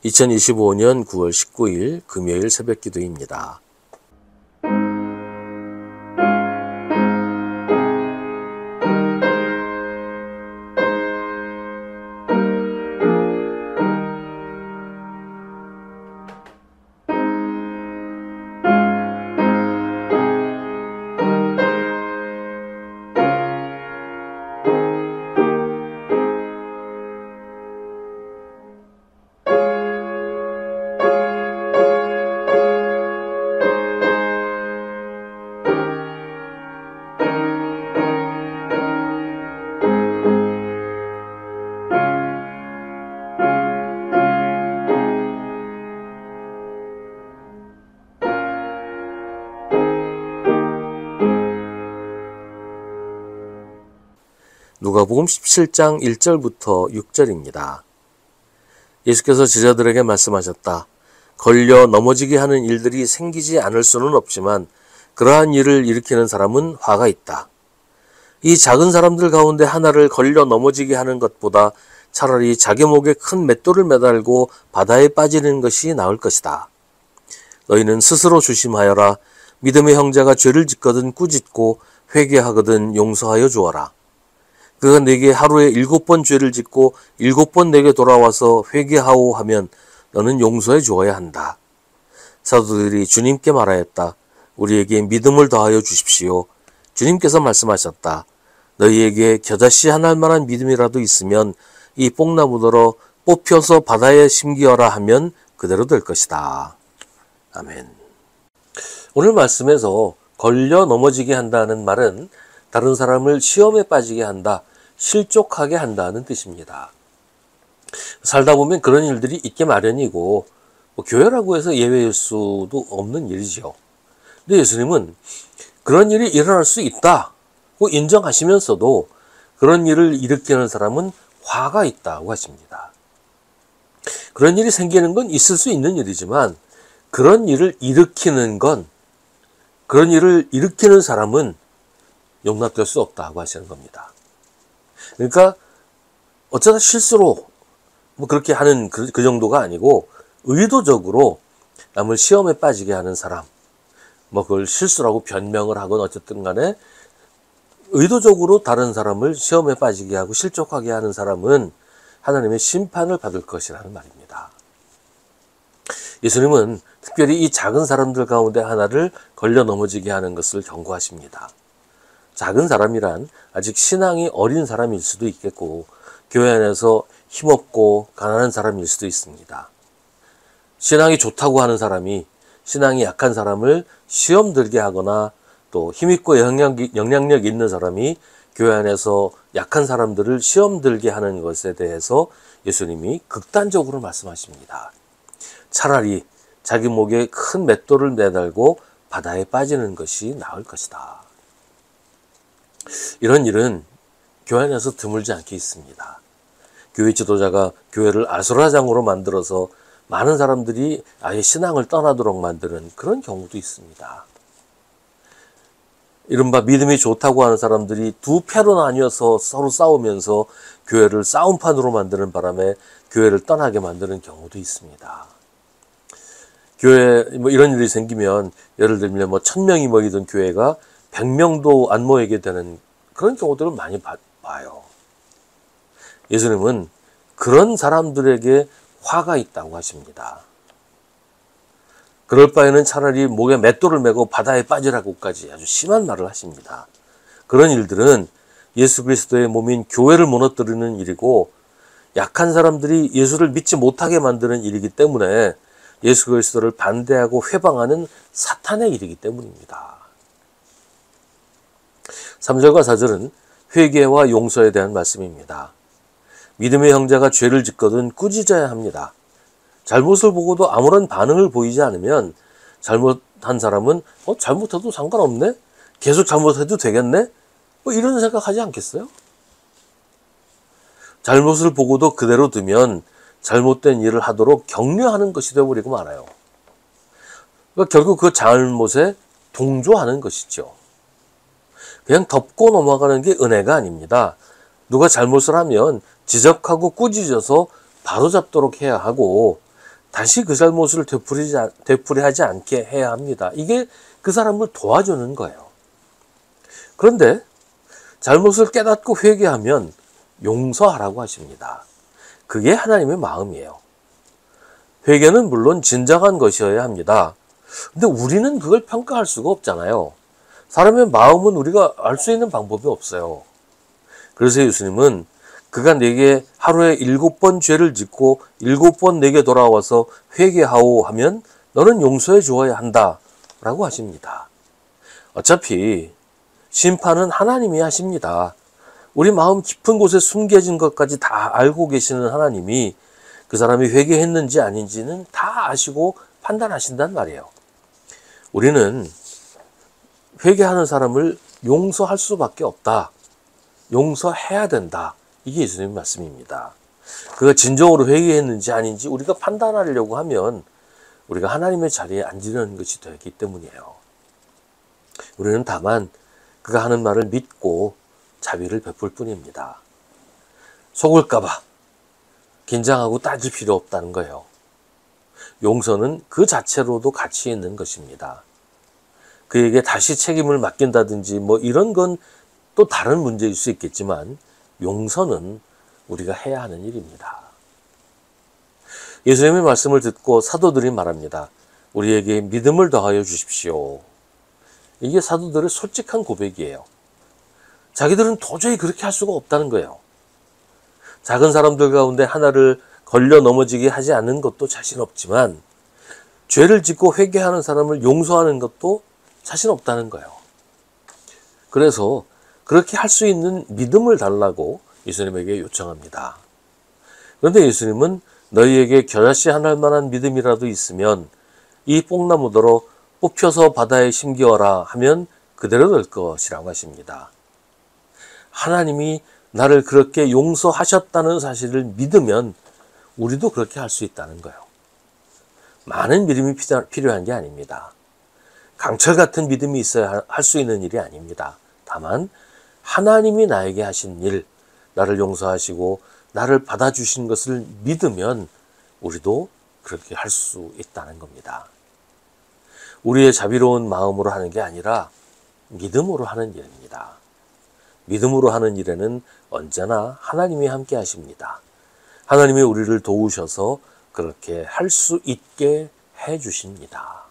2025년 9월 19일 금요일 새벽 기도입니다. 누가복음 17장 1절부터 6절입니다. 예수께서 제자들에게 말씀하셨다. 걸려 넘어지게 하는 일들이 생기지 않을 수는 없지만 그러한 일을 일으키는 사람은 화가 있다. 이 작은 사람들 가운데 하나를 걸려 넘어지게 하는 것보다 차라리 자기 목에 큰 맷돌을 매달고 바다에 빠지는 것이 나을 것이다. 너희는 스스로 조심하여라. 믿음의 형제가 죄를 짓거든 꾸짖고 회개하거든 용서하여 주어라. 그가 네게 하루에 7번 죄를 짓고 7번 내게 돌아와서 회개하오 하면 너는 용서해 주어야 한다. 사도들이 주님께 말하였다. 우리에게 믿음을 더하여 주십시오. 주님께서 말씀하셨다. 너희에게 겨자씨 한 알만한 믿음이라도 있으면 이 뽕나무더러 뽑혀서 바다에 심기어라 하면 그대로 될 것이다. 아멘. 오늘 말씀에서 걸려 넘어지게 한다는 말은 다른 사람을 시험에 빠지게 한다, 실족하게 한다는 뜻입니다. 살다 보면 그런 일들이 있게 마련이고 교회라고 해서 예외일 수도 없는 일이죠. 근데 예수님은 그런 일이 일어날 수 있다고 인정하시면서도 그런 일을 일으키는 사람은 화가 있다고 하십니다. 그런 일이 생기는 건 있을 수 있는 일이지만 그런 일을 일으키는 사람은 용납될 수 없다고 하시는 겁니다. 그러니까 어쩌다 실수로 그렇게 하는 그 정도가 아니고 의도적으로 남을 시험에 빠지게 하는 사람, 그걸 실수라고 변명을 하건 어쨌든 간에 의도적으로 다른 사람을 시험에 빠지게 하고 실족하게 하는 사람은 하나님의 심판을 받을 것이라는 말입니다. 예수님은 특별히 이 작은 사람들 가운데 하나를 걸려 넘어지게 하는 것을 경고하십니다. 작은 사람이란 아직 신앙이 어린 사람일 수도 있겠고 교회 안에서 힘없고 가난한 사람일 수도 있습니다. 신앙이 좋다고 하는 사람이 신앙이 약한 사람을 시험 들게 하거나 또 힘있고 영향력 있는 사람이 교회 안에서 약한 사람들을 시험 들게 하는 것에 대해서 예수님이 극단적으로 말씀하십니다. 차라리 자기 목에 큰 맷돌을 매달고 바다에 빠지는 것이 나을 것이다. 이런 일은 교회 안에서 드물지 않게 있습니다. 교회 지도자가 교회를 아수라장으로 만들어서 많은 사람들이 아예 신앙을 떠나도록 만드는 그런 경우도 있습니다. 이른바 믿음이 좋다고 하는 사람들이 두 패로 나뉘어서 서로 싸우면서 교회를 싸움판으로 만드는 바람에 교회를 떠나게 만드는 경우도 있습니다. 교회에 이런 일이 생기면 예를 들면 1000명이 모이던 교회가 100명도 안 모이게 되는 그런 경우들을 많이 봐요. 예수님은 그런 사람들에게 화가 있다고 하십니다. 그럴 바에는 차라리 목에 맷돌을 메고 바다에 빠지라고까지 아주 심한 말을 하십니다. 그런 일들은 예수 그리스도의 몸인 교회를 무너뜨리는 일이고 약한 사람들이 예수를 믿지 못하게 만드는 일이기 때문에 예수 그리스도를 반대하고 회방하는 사탄의 일이기 때문입니다. 3절과 4절은 회개와 용서에 대한 말씀입니다. 믿음의 형제가 죄를 짓거든 꾸짖어야 합니다. 잘못을 보고도 아무런 반응을 보이지 않으면 잘못한 사람은 잘못해도 상관없네? 계속 잘못해도 되겠네? 이런 생각하지 않겠어요? 잘못을 보고도 그대로 두면 잘못된 일을 하도록 격려하는 것이 되어버리고 말아요. 그러니까 결국 그 잘못에 동조하는 것이죠. 그냥 덮고 넘어가는 게 은혜가 아닙니다. 누가 잘못을 하면 지적하고 꾸짖어서 바로잡도록 해야 하고 다시 그 잘못을 되풀이하지 않게 해야 합니다. 이게 그 사람을 도와주는 거예요. 그런데 잘못을 깨닫고 회개하면 용서하라고 하십니다. 그게 하나님의 마음이에요. 회개는 물론 진정한 것이어야 합니다. 근데 우리는 그걸 평가할 수가 없잖아요. 사람의 마음은 우리가 알 수 있는 방법이 없어요. 그래서 예수님은 그가 내게 하루에 7번 죄를 짓고 7번 내게 돌아와서 회개하오 하면 너는 용서해 주어야 한다 라고 하십니다. 어차피 심판은 하나님이 하십니다. 우리 마음 깊은 곳에 숨겨진 것까지 다 알고 계시는 하나님이 그 사람이 회개했는지 아닌지는 다 아시고 판단하신단 말이에요. 우리는 회개하는 사람을 용서할 수밖에 없다. 용서해야 된다. 이게 예수님의 말씀입니다. 그가 진정으로 회개했는지 아닌지 우리가 판단하려고 하면 우리가 하나님의 자리에 앉으려는 것이 되기 때문이에요. 우리는 다만 그가 하는 말을 믿고 자비를 베풀 뿐입니다. 속을까봐 긴장하고 따질 필요 없다는 거예요. 용서는 그 자체로도 가치 있는 것입니다. 그에게 다시 책임을 맡긴다든지 이런 건 또 다른 문제일 수 있겠지만 용서는 우리가 해야 하는 일입니다. 예수님의 말씀을 듣고 사도들이 말합니다. 우리에게 믿음을 더하여 주십시오. 이게 사도들의 솔직한 고백이에요. 자기들은 도저히 그렇게 할 수가 없다는 거예요. 작은 사람들 가운데 하나를 걸려 넘어지게 하지 않는 것도 자신 없지만 죄를 짓고 회개하는 사람을 용서하는 것도 자신 없다는 거예요. 그래서 그렇게 할 수 있는 믿음을 달라고 예수님에게 요청합니다. 그런데 예수님은 너희에게 겨자씨 하나 만한 믿음이라도 있으면 이 뽕나무더러 뽑혀서 바다에 심기어라 하면 그대로 될 것이라고 하십니다. 하나님이 나를 그렇게 용서하셨다는 사실을 믿으면 우리도 그렇게 할 수 있다는 거예요. 많은 믿음이 필요한 게 아닙니다. 강철 같은 믿음이 있어야 할 수 있는 일이 아닙니다. 다만 하나님이 나에게 하신 일, 나를 용서하시고 나를 받아주신 것을 믿으면 우리도 그렇게 할 수 있다는 겁니다. 우리의 자비로운 마음으로 하는 게 아니라 믿음으로 하는 일입니다. 믿음으로 하는 일에는 언제나 하나님이 함께 하십니다. 하나님이 우리를 도우셔서 그렇게 할 수 있게 해 주십니다.